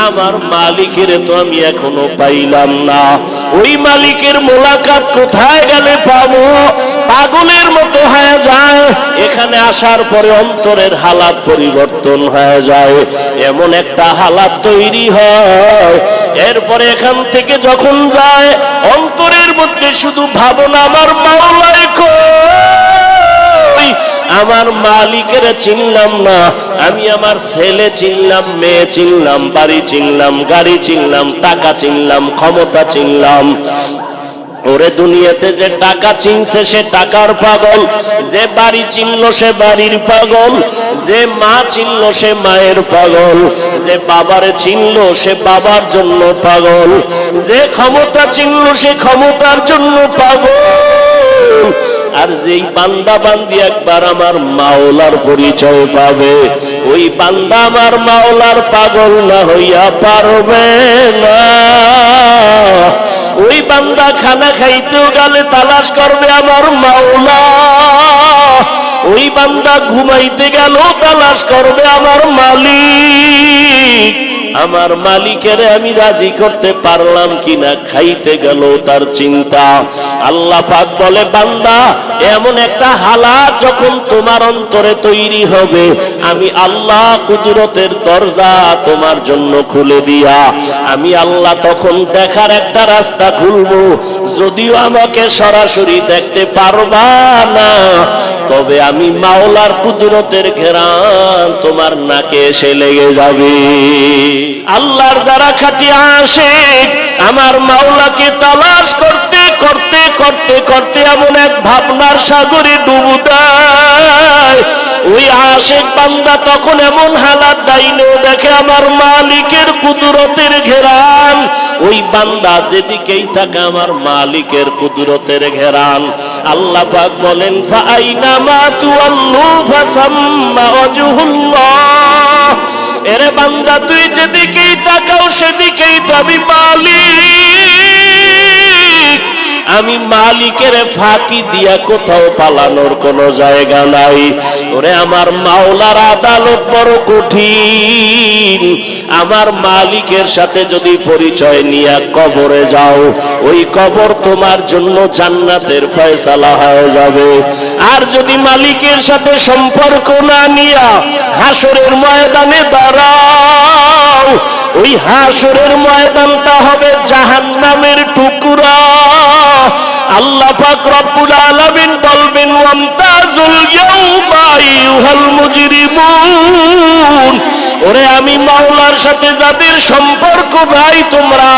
আমার মালিকের তো আমি এখনো পাইলাম না। ওই মালিকের মোলাকাত কোথায় গেলে পাবো? পাগলের মতো হয়ে যায়। এখানে আসার পরে অন্তরের হালাত পরিবর্তন হয়ে যায়, এমন একটা হালাত তৈরি হয়। এরপরে এখান থেকে যখন যায়, অন্তরের মধ্যে শুধু ভাবনা, আমার মাওলায় কই, আমার মালিকের চিনলাম না। আমি আমার ছেলে চিনলাম, মেয়ে চিনলাম, বাড়ি চিনলাম, গাড়ি চিনলাম, টাকা চিনলাম, ক্ষমতা চিনলাম। ওরে দুনিয়াতে যে টাকা চিনছে সে টাকার পাগল, যে বাড়ি চিনল সে বাড়ির পাগল, যে মা চিনল সে মায়ের পাগল, যে বাবারে চিনল সে বাবার জন্য পাগল, যে ক্ষমতা চিনল সে ক্ষমতার জন্য পাগল। আর যেই বান্দা বান্দি একবার আমার মাওলার পরিচয় পাবে, ওই বান্দা আমার মাওলার পাগল না হইয়া পারবে না। ওই বান্দা খানা খাইতেও গেলে তালাশ করবে আমার মাওলা, ওই বান্দা ঘুমাইতে গেলেও তালাশ করবে আমার মালিক। আমার মালিকের আমি রাজি করতে পারলাম কিনা খাইতে গেল তার চিন্তা। আল্লাহ পাক বলে, বান্দা এমন একটা হালাত যখন তোমার অন্তরে তৈরি হবে, আমি আল্লাহ কুদরতের দরজা তোমার জন্য খুলে দিয়া আমি আল্লাহ তখন দেখার একটা রাস্তা খুলবো। যদিও আমাকে সরাসরি দেখতে পারবা না, তবে আমি মাওলার কুদরতের ঘেরান তোমার নাকে এসে লেগে যাবে। আল্লাহর যারা খাঁটি আশিক, আমার মাওলাকে তালাশ করতে করতে করতে করতে এমন এক ভাবনার সাগরে ডুবু দেয়। ওই আশিক বান্দা তখন এমন হালাত ডাইনেও দেখে আমার মালিকের কুদরতের ঘেরান। ওই বান্দা যেদিকেই থাকে আমার মালিকের কুদরতের ঘেরান। আল্লাহ পাক বলেন, ফাআইনামা তুওয়াল্লু ফাসাম্মা ওয়াজহুল্লাহ। এরে বান্দা তুই যেদিকেই তাকাও সেদিকেই তো আমি মালিক। আমি মালিকের ফাঁকি দিয়া কোথাও পালানোর কোনো জায়গা নাই। ওরে আমার মাওলার আদালত বড় কঠিন। আমার মালিকের সাথে যদি পরিচয় নিয়ে কবরে যাও, ওই কবর তোমার জন্য জান্নাতের ফয়সালা হয়ে যাবে। আর যদি মালিকের সাথে সম্পর্ক না নিয়া হাসরের ময়দানে দাঁড়াও, ওই হাসরের ময়দানটা হবে জাহান্নামের টুকরা। আল্লাহ পাক রব্বুল আলামিন বলবেন, ওয়ামতাজুল ইয়াউমা আইয়ুহাল মুজরিমুন। ওরে আমি মাওলার সাথে যাদের সম্পর্ক নাই তোমরা